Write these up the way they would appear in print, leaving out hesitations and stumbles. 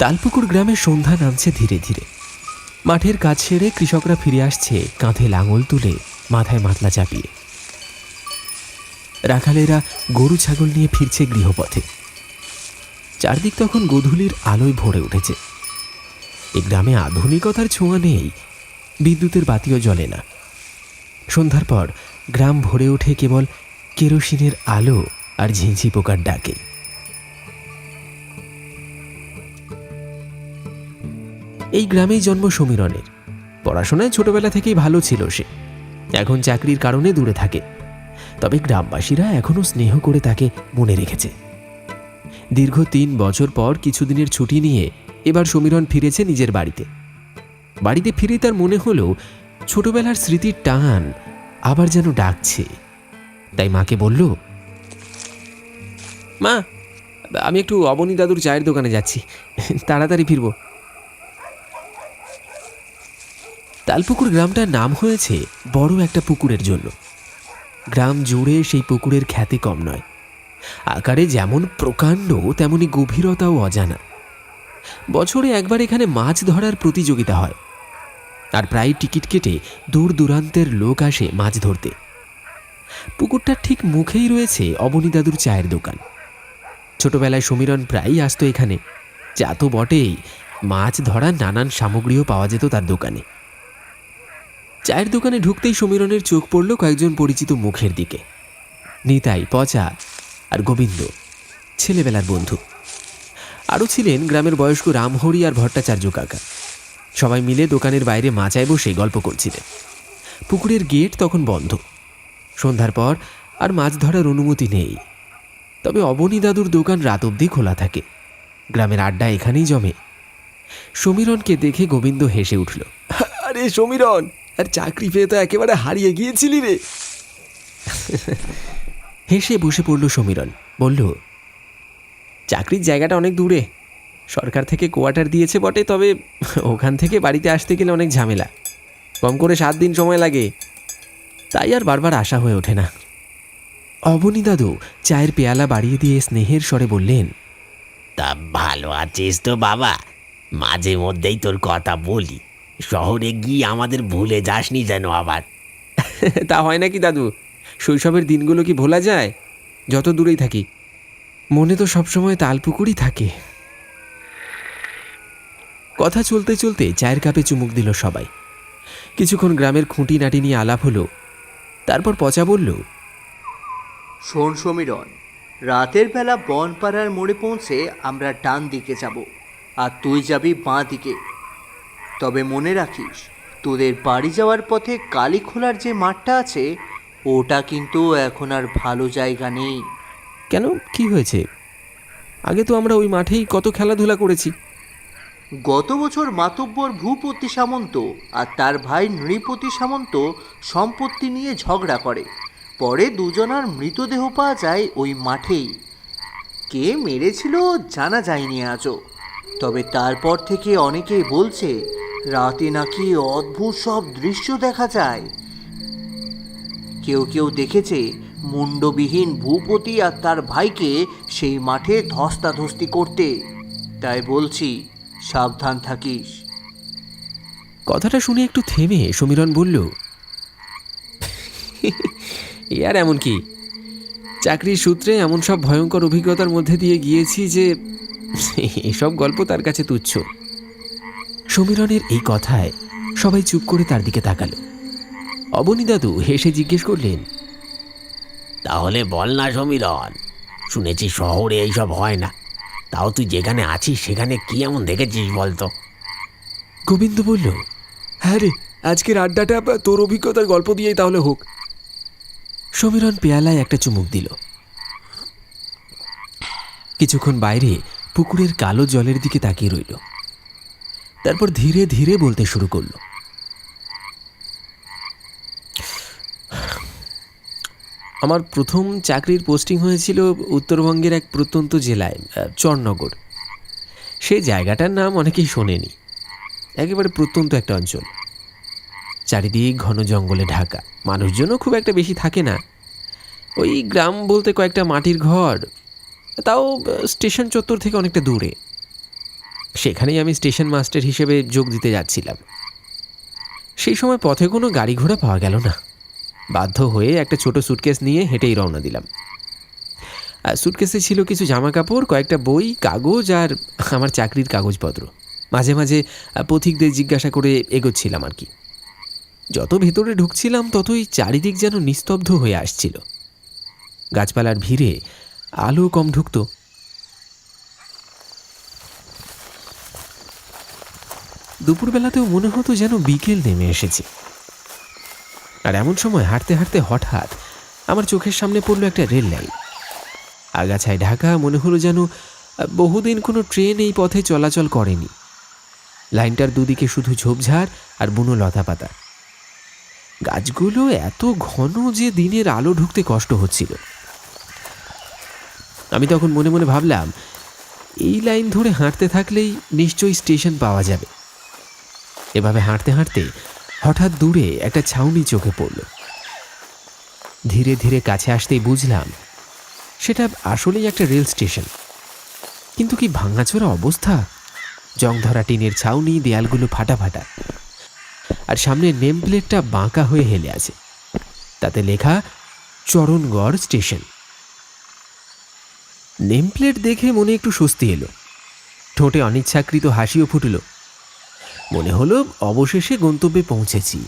তালপুকুর গ্রামে সন্ধ্যা নামছে ধীরে ধীরে। মাঠের কাজ সেরে কৃষকরা ফিরে আসছে কাঁধে লাঙল তুলে, মাথায় মাতলা চাপিয়ে। রাখালেরা গরু ছাগল নিয়ে ফিরছে গৃহপথে। চারদিক তখন গোধূলির আলোয় ভরে উঠেছে। এই গ্রামে আধুনিকতার ছোঁয়া নেই, বিদ্যুতের বাতিও জ্বলে না। সন্ধ্যার পর গ্রাম ভরে ওঠে কেবল কেরোসিনের আলো আর ঝিঁঝি পোকার ডাকে। এই গ্রামেই জন্ম সমীরণের। পড়াশোনায় ছোটবেলা থেকেই ভালো ছিল সে। এখন চাকরির কারণে দূরে থাকে, তবে গ্রামবাসীরা এখনো স্নেহ করে তাকে মনে রেখেছে। দীর্ঘ 3 বছর পর কিছুদিনের ছুটি নিয়ে এবার সমীরণ ফিরেছে নিজের বাড়িতে। বাড়িতে ফিরে তার মনে হলো ছোটবেলার স্মৃতির টান আবার যেন ডাকছে। তাই মাকে বলল, মা, আমি একটু অবনী দাদুর চায়ের দোকানে যাচ্ছি, তাড়াতাড়ি ফিরব। তালপুকুর গ্রামটার নাম হয়েছে বড় একটা পুকুরের জন্য। গ্রাম জুড়ে সেই পুকুরের খ্যাতি কম নয়। আকারে যেমন প্রকাণ্ড, তেমনি গভীরতাও অজানা। বছরে একবার এখানে মাছ ধরার প্রতিযোগিতা হয়, আর প্রায় টিকিট কেটে দূর দূরান্তের লোক আসে মাছ ধরতে। পুকুরটার ঠিক মুখেই রয়েছে অবনী দাদুর চায়ের দোকান। ছোটবেলায় সমীরণ প্রায়ই আসতো এখানে। চা তো বটেই, মাছ ধরার নানান সামগ্রীও পাওয়া যেত তার দোকানে। চায়ের দোকানে ঢুকতেই সমীরণের চোখ পড়ল কয়েকজন পরিচিত মুখের দিকে। নিতাই, পচা আর গোবিন্দ, ছেলেবেলার বন্ধু। আরও ছিলেন গ্রামের বয়স্ক রামহরি আর ভট্টাচার্য কাকা। সবাই মিলে দোকানের বাইরে মাচায় বসে গল্প করছিলেন। পুকুরের গেট তখন বন্ধ। সন্ধ্যার পর আর মাছ ধরার অনুমতি নেই, তবে অবনী দাদুর দোকান রাত অবধি খোলা থাকে। গ্রামের আড্ডা এখানেই জমে। সমীরণকে দেখে গোবিন্দ হেসে উঠল। আরে সমীরণ, আর চাকরি পেয়ে তো একেবারে হারিয়ে গিয়েছিলি রে। হেসে বসে পড়ল সমীরণ, বলল, চাকরির জায়গাটা অনেক দূরে। সরকার থেকে কোয়ার্টার দিয়েছে বটে, তবে ওখান থেকে বাড়িতে আসতে গেলে অনেক ঝামেলা। কম করে 7 দিন সময় লাগে, তাই আর বারবার আসা হয়ে ওঠে না। অবনী দাদু চায়ের পেয়ালা বাড়িয়ে দিয়ে স্নেহের স্বরে বললেন, তা ভালো আছিস তো বাবা? মাঝে মধ্যেই তোর কথা বলি, শহরে গিয়ে আমাদের ভুলে যাসনি যেন আবার। তা হয় নাকি দাদু? শৈশবের দিনগুলো কি ভোলা যায়? যত দূরেই থাকি, মনে তো সবসময় তালপুকুরই থাকে। কথা চলতে চলতে চায়ের কাপে চুমুক দিল সবাই। কিছুক্ষণ গ্রামের খুঁটিনাটি নিয়ে আলাপ হলো। তারপর পচা বলল, শোন সমীরণ, রাতের বেলা বনপাড়ার মোড়ে পৌঁছে আমরা ডান দিকে যাব, আর তুই যাবি বাঁ দিকে। তবে মনে রাখিস, তোদের বাড়ি যাওয়ার পথে কালীখোলার যে মাঠটা আছে, ওটা কিন্তু এখন আর ভালো জায়গা নেই। কেন, কি হয়েছে? আগে তো আমরা ওই মাঠেই কত খেলাধুলা করেছি। গত বছর মাতব্বর ভূপতি সামন্ত আর তার ভাই নৃপতি সামন্ত সম্পত্তি নিয়ে ঝগড়া করে। পরে দুজনার মৃতদেহ পাওয়া যায় ওই মাঠেই। কে মেরেছিল জানা যায়নি আজও, তবে তারপর থেকে অনেকেই বলছে রাতে নাকি অদ্ভুত সব দৃশ্য দেখা যায়। কেউ কেউ দেখেছে মুন্ডবিহীন ভূপতি আর তার ভাইকে সেই মাঠে ধস্তাধস্তি করতে। তাই বলছি, সাবধান থাকিস। কথাটা শুনে একটু থেমে সমীরণ বলল, এ আর এমন কি? চাকরির সূত্রে এমন সব ভয়ঙ্কর অভিজ্ঞতার মধ্যে দিয়ে গিয়েছি যে এসব গল্প তার কাছে তুচ্ছ। সমীরণের এই কথায় সবাই চুপ করে তার দিকে তাকালো। অবনী দাদু হেসে জিজ্ঞেস করলেন, তাহলে বল না সমীরণ, শুনেছি শহরে এইসব হয় না। তাও তুই যেখানে আছিস সেখানে কি এমন দেখেছিস বলতো? গোবিন্দ বলল, হ্যাঁ রে, আজকের আড্ডাটা তোর অভিজ্ঞতার গল্প দিয়েই তাহলে হোক। সমীরণ পেয়ালায় একটা চুমুক দিল। কিছুক্ষণ বাইরে পুকুরের কালো জলের দিকে তাকিয়ে রইল। তারপর ধীরে ধীরে বলতে শুরু করল, আমার প্রথম চাকরির পোস্টিং হয়েছিল উত্তরবঙ্গের এক প্রত্যন্ত জেলায়, চরনগর। সেই জায়গাটার নাম অনেকেই শোনেনি। একেবারে প্রত্যন্ত একটা অঞ্চল, চারিদিক ঘন জঙ্গলে ঢাকা। মানুষজনও খুব একটা বেশি থাকে না। ওই গ্রাম বলতে কয়েকটা মাটির ঘর, তাও স্টেশন চত্বর থেকে অনেকটা দূরে। সেখানেই আমি স্টেশন মাস্টার হিসেবে যোগ দিতে যাচ্ছিলাম। সেই সময় পথে কোনো গাড়ি ঘোড়া পাওয়া গেল না। বাধ্য হয়ে একটা ছোট সুটকেস নিয়ে হেঁটেই রওনা দিলাম। আর সুটকেসে ছিল কিছু জামা কাপড়, কয়েকটা বই, কাগজ আর আমার চাকরির কাগজপত্র। মাঝে মাঝে পথিকদের জিজ্ঞাসা করে এগোচ্ছিলাম আর কি। যত ভেতরে ঢুকছিলাম ততই চারিদিক যেন নিস্তব্ধ হয়ে আসছিল। গাছপালার ভিড়ে আলো কম ঢুকত। দুপুরবেলাতেও মনে হতো যেন বিকেল নেমে এসেছে। আর এমন সময় হাঁটতে হাঁটতে হঠাৎ আমার চোখের সামনে পড়ল একটা রেল লাইন। আগাছায় ঢাকা, মনে হলো যেন বহুদিন কোনো ট্রেন এই পথে চলাচল করেনি। লাইনটার দুদিকে শুধু ঝোপঝাড় আর বুনো লতাপাতা। গাছগুলো এত ঘন যে দিনের আলো ঢুকতে কষ্ট হচ্ছিল। আমি তখন মনে মনে ভাবলাম, এই লাইন ধরে হাঁটতে থাকলেই নিশ্চয়ই স্টেশন পাওয়া যাবে। এভাবে হাঁটতে হাঁটতে হঠাৎ দূরে একটা ছাউনি চোখে পড়ল। ধীরে ধীরে কাছে আসতেই বুঝলাম সেটা আসলেই একটা রেল স্টেশন। কিন্তু কি ভাঙাচোরা অবস্থা! জংধরা টিনের ছাউনি, দেয়ালগুলো ফাটা ফাটা, আর সামনে নেম প্লেটটা বাঁকা হয়ে হেলে আছে। তাতে লেখা চরণগড় স্টেশন। নেম প্লেট দেখে মনে একটু স্বস্তি এলো। ঠোঁটে অনিচ্ছাকৃত হাসিও ফুটল। মনে হলো অবশেষে গন্তব্যে পৌঁছেছি।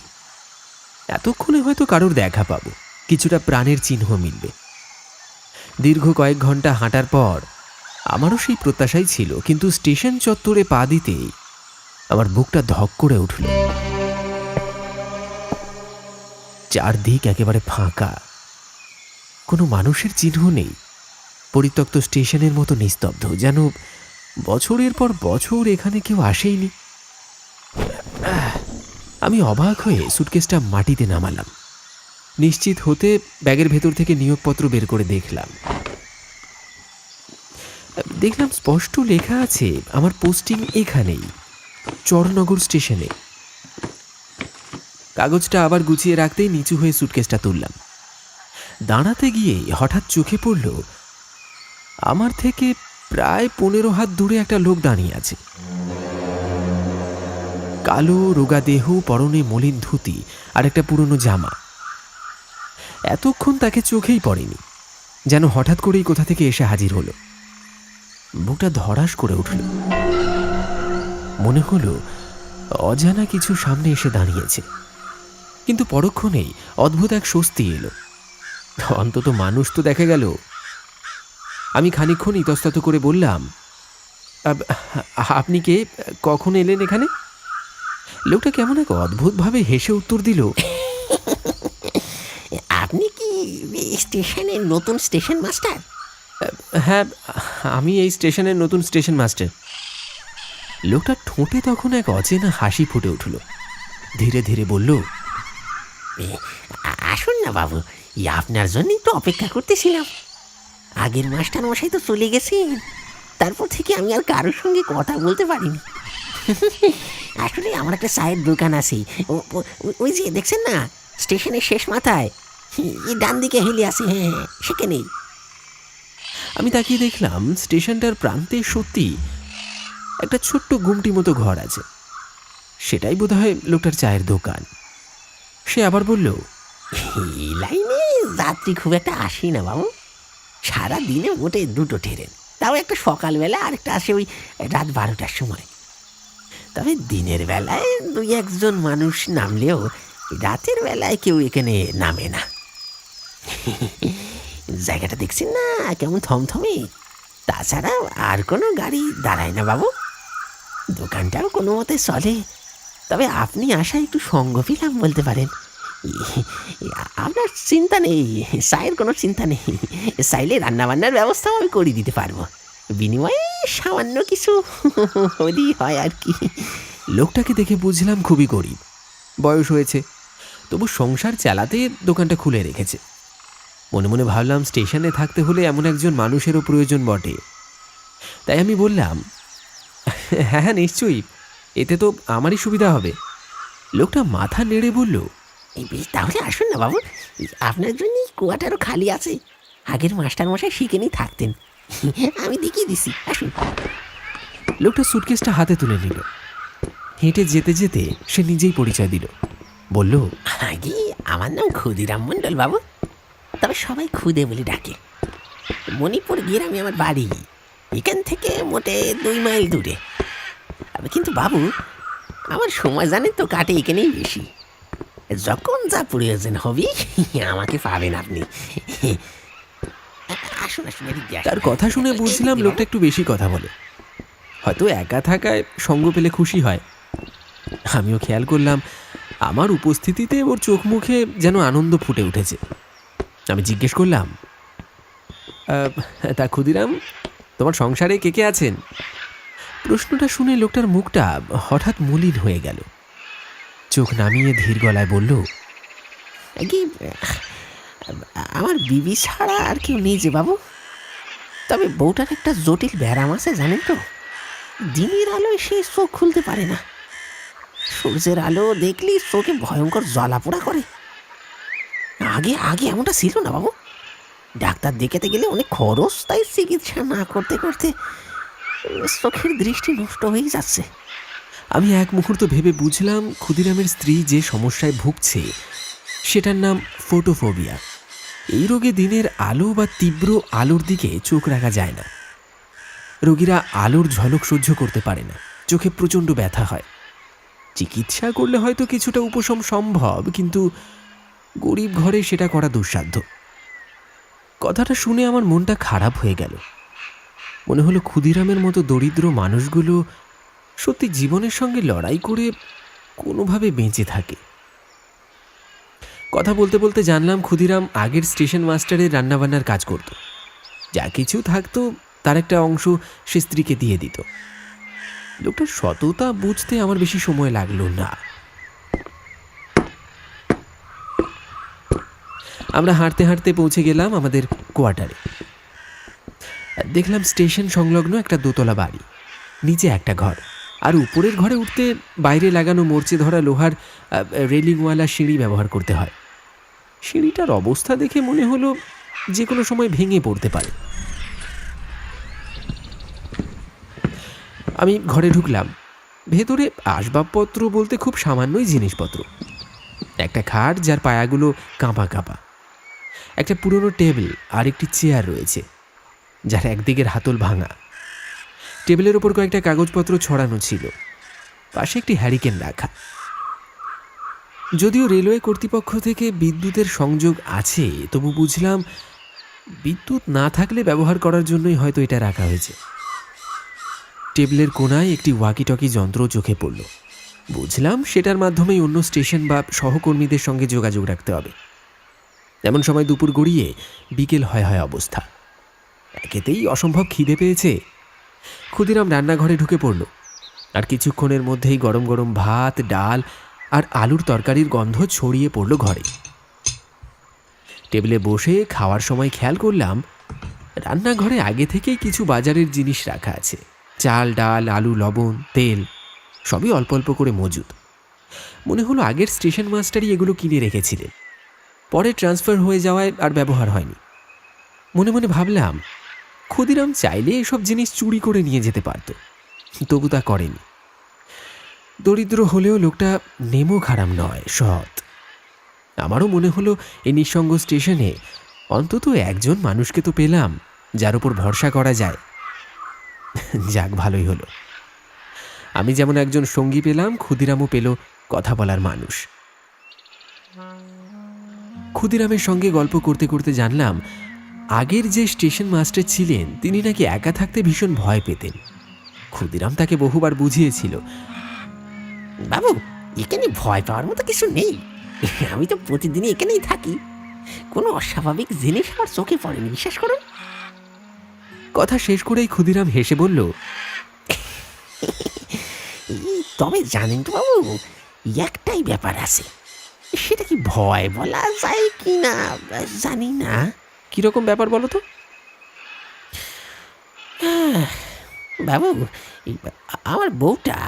এতক্ষণে হয়তো কারোর দেখা পাবো, কিছুটা প্রাণের চিহ্ন মিলবে। দীর্ঘ কয়েক ঘন্টা হাঁটার পর আমারও সেই প্রত্যাশাই ছিল, কিন্তু স্টেশন চত্বরে পা দিতেই আমার বুকটা ধক করে উঠল। চারদিক একেবারে ফাঁকা, কোনো মানুষের চিহ্ন নেই। পরিত্যক্ত স্টেশনের মতো নিস্তব্ধ, যেন বছরের পর বছর এখানে কেউ আসেইনি। আমি অবাক হয়ে সুটকেসটা মাটিতে নামালাম। নিশ্চিত হতে ব্যাগের ভেতর থেকে নিয়োগপত্র বের করে দেখলাম স্পষ্ট লেখা আছে আমার পোস্টিং এখানেই, চরনগর স্টেশনে। কাগজটা আবার গুছিয়ে রাখতেই নিচু হয়ে সুটকেসটা তুললাম। দাঁড়াতে গিয়ে হঠাৎ চোখে পড়ল আমার থেকে প্রায় 15 হাত দূরে একটা লোক দাঁড়িয়ে আছে। কালো রোগা দেহ, পরনে মলিন ধুতি আর একটা পুরনো জামা। এতক্ষণ তাকে চোখেই পড়েনি, যেন হঠাৎ করেই কোথা থেকে এসে হাজির হলো। বুকটা ধড়াস করে উঠল। মনে হলো অজানা কিছু সামনে এসে দাঁড়িয়েছে। কিন্তু পরক্ষণেই অদ্ভুত এক স্বস্তি এলো। অন্তত মানুষ তো দেখা গেল। আমি খানিকক্ষণ ইতস্তত করে বললাম, আপনি কে? কখন এলেন এখানে? লোকটা কেমন এক অদ্ভুতভাবে হেসে উত্তর দিল, আপনি কি স্টেশনের নতুন স্টেশন মাস্টার? হ্যাঁ, আমি এই স্টেশনের নতুন স্টেশন মাস্টার। লোকটার ঠোঁটে তখন এক অচেনা হাসি ফুটে উঠল। ধীরে ধীরে বলল, আসুন না বাবু, আপনার জন্যই তো অপেক্ষা করতেছিলাম। আগের মাস্টার মশাই তো চলে গেছেন, তারপর থেকে আমি আর কারোর সঙ্গে কথা বলতে পারিনি। আসলে আমার একটা চায়ের দোকান আছে, ওই যে দেখছেন না স্টেশনের শেষ মাথায়, এই ডান দিকে হেলে আছে, হ্যাঁ সেখানেই। আমি তাকিয়ে দেখলাম স্টেশনটার প্রান্তে সত্যি একটা ছোট্ট গুমটি মতো ঘর আছে। সেটাই বোধহয় লোকটার চায়ের দোকান। সে আবার বলল, এই লাইনে যাত্রী খুব একটা আসি না বাবু, সারা দিনে মোটে 2টো ট্রেন, তাও একটা সকালবেলা আর একটা আসে ওই রাত 12টার সময়। তবে দিনের বেলায় 2-1জন মানুষ নামলেও রাতের বেলায় কেউ এখানে নামে না। জায়গাটা দেখছেন না কেমন থমথমে, তাছাড়া আর কোনো গাড়ি দাঁড়ায় না বাবু। দোকানটাও কোনো মতে চলে, তবে আপনি আসায় একটু সঙ্গ পেলাম বলতে পারেন। আপনার চিন্তা নেই, চায়ের কোনো চিন্তা নেই, চাইলে রান্নাবান্নার ব্যবস্থাও আমি করে দিতে পারবো, বিনিময়ে সামান্য কিছু হলেই হয় আর কি। লোকটাকে দেখে বুঝলাম খুবই গরিব, বয়স হয়েছে, তবু সংসার চালাতে দোকানটা খুলে রেখেছে। মনে মনে ভাবলাম স্টেশনে থাকতে হলে এমন একজন মানুষেরও প্রয়োজন বটে। তাই আমি বললাম, হ্যাঁ হ্যাঁ নিশ্চয়ই, এতে তো আমারই সুবিধা হবে। লোকটা মাথা নেড়ে বলল, বেশ, তাহলে আসুন না বাবু, আপনার জন্য কোয়াটারও খালি আছে, আগের মাস্টার মশাই সেখানেই থাকতেন, আমি দেখিয়ে দিছি, আসুন। লোকটা সুটকেসটা হাতে তুলে নিল। হেঁটে যেতে যেতে সে নিজেই পরিচয় দিল। বলল, আগে আমার নাম ক্ষুদিরাম মণ্ডল বাবু, তবে সবাই খুদে বলে ডাকে। মণিপুর গ্রামে আমার বাড়ি, এখান থেকে মোটে 2 মাইল দূরে। কিন্তু বাবু, আমার সময় জানেন তো কাটে এখানেই বেশি। যখন যা প্রয়োজন হবে আমাকে পাবেন আপনি। আসুন আসুন, এদিকে আসুন। তার কথা শুনে বুঝলাম লোকটা একটু বেশি কথা বলে, হয়তো একা থাকায় সঙ্গ পেলে খুশি হয়। আমিও খেয়াল করলাম আমার উপস্থিতিতে ওর চোখ মুখে যেন আনন্দ ফুটে উঠেছে। আমি জিজ্ঞেস করলাম, তা ক্ষুদিরাম, তোমার সংসারে কে কে আছেন? প্রশ্নটা শুনে লোকটার মুখটা হঠাৎ মলিন হয়ে গেল। চোখ নামিয়ে ধীর গলায় বলল, কি আমার বিবি ছাড়া আর কেউ নেই যে বাবু। তবে বউটার একটা জটিল ব্যারাম আছে জানেন তো। দিনের আলোয় সে চোখ খুলতে পারে না। সূর্যের আলো দেখলি চোখে ভয়ঙ্কর জ্বালাপোড়া করে। আগে আগে এমনটা ছিল না বাবু। ডাক্তার দেখাতে গেলে অনেক খরচ, তাই চিকিৎসা না করতে করতে চোখের দৃষ্টি নষ্ট হয়ে যাচ্ছে। আমি এক মুহূর্ত ভেবে বুঝলাম ক্ষুদিরামের স্ত্রী যে সমস্যায় ভুগছে সেটার নাম ফোটোফোবিয়া। এই রোগে দিনের আলো বা তীব্র আলোর দিকে চোখ রাখা যায় না। রোগীরা আলোর ঝলক সহ্য করতে পারে না, চোখে প্রচণ্ড ব্যথা হয়। চিকিৎসা করলে হয়তো কিছুটা উপশম সম্ভব, কিন্তু গরিব ঘরে সেটা করা দুঃসাধ্য। কথাটা শুনে আমার মনটা খারাপ হয়ে গেল। মনে হলো ক্ষুদিরামের মতো দরিদ্র মানুষগুলো সত্যি জীবনের সঙ্গে লড়াই করে কোনোভাবে বেঁচে থাকে। কথা বলতে বলতে জানলাম ক্ষুদিরাম আগের স্টেশন মাস্টারের রান্নাবান্নার কাজ করত। যা কিছু থাকতো তার একটা অংশ সে স্ত্রীকে দিয়ে দিত। লোকটার সততা বুঝতে আমার বেশি সময় লাগলো না। আমরা হাঁটতে হাঁটতে পৌঁছে গেলাম আমাদের কোয়ার্টারে। দেখলাম স্টেশন সংলগ্ন একটা দোতলা বাড়ি, নিচে একটা ঘর, আর উপরের ঘরে উঠতে বাইরে লাগানো মরচে ধরা লোহার রেলিংওয়ালা সিঁড়ি ব্যবহার করতে হয়। সিঁড়িটার অবস্থা দেখে মনে হলো যে কোনো সময় ভেঙে পড়তে পারে। আমি ঘরে ঢুকলাম। ভেতরে আসবাবপত্র বলতে খুব সামান্যই জিনিসপত্র। একটা খাট যার পায়াগুলো কাঁপা কাঁপা, একটা পুরনো টেবিল আর একটি চেয়ার রয়েছে যার একদিকের হাতল ভাঙা। টেবিলের ওপর কয়েকটা কাগজপত্র ছড়ানো ছিল, পাশে একটি হ্যারিকেন রাখা। যদিও রেলওয়ে কর্তৃপক্ষ থেকে বিদ্যুতের সংযোগ আছে, তবু বুঝলাম বিদ্যুৎ না থাকলে ব্যবহার করার জন্যই হয়তো এটা রাখা হয়েছে। টেবিলের কোণায় একটি ওয়াকিটকি যন্ত্র চোখে পড়ল। বুঝলাম সেটার মাধ্যমেই অন্য স্টেশন বা সহকর্মীদের সঙ্গে যোগাযোগ রাখতে হবে। এমন সময় দুপুর গড়িয়ে বিকেল হয় অবস্থা। একেতেই অসম্ভব খিদে পেয়েছে। ক্ষুদিরাম রান্নাঘরে ঢুকে পড়ল, আর কিছুক্ষণের মধ্যেই গরম গরম ভাত, ডাল আর আলুর তরকারির গন্ধ ছড়িয়ে পড়ল ঘরে। টেবিলে বসে খাওয়ার সময় খেয়াল করলাম রান্নাঘরে আগে থেকেই কিছু বাজারের জিনিস রাখা আছে। চাল, ডাল, আলু, লবণ, তেল সবই অল্প অল্প করে মজুদ। মনে হলো আগের স্টেশন মাস্টারই এগুলো কিনে রেখেছিলেন, পরে ট্রান্সফার হয়ে যাওয়ায় আর ব্যবহার হয়নি। মনে মনে ভাবলাম ক্ষুদিরাম চাইলে এসব জিনিস চুরি করে নিয়ে যেতে পারত, তবু তা করেনি। দরিদ্র হলেও লোকটা নেমো খারাপ নয়, সৎ। আমারও মনে হলো এই নিঃসঙ্গ স্টেশনে অন্তত একজন মানুষকে তো পেলাম যার উপর ভরসা করা যায়। যাক, ভালোই হলো। আমি যেমন একজন সঙ্গী পেলাম, ক্ষুদিরামও পেল কথা বলার মানুষ। ক্ষুদিরামের সঙ্গে গল্প করতে করতে জানলাম আগের যে স্টেশন মাস্টার ছিলেন তিনি নাকি একা থাকতে ভীষণ ভয় পেতেন। ক্ষুদিরাম তাকে বহুবার বুঝিয়েছিল, বাবু, এখানে ভয় পাওয়ার মতো কিছু নেই। আমি তো প্রতিদিনই এখানেই থাকি। কোনো অস্বাভাবিক জিনিস আমার চোখে পড়েনি, বিশ্বাস করুন। কথা শেষ করেই ক্ষুদিরাম হেসে বলল, তবে জানেন তো বাবু, একটাই ব্যাপার আছে। সেটা কি ভয় বলা যায় কি না জানি না। কিরকম ব্যাপার বলো তো? বাবু, আমার বউটা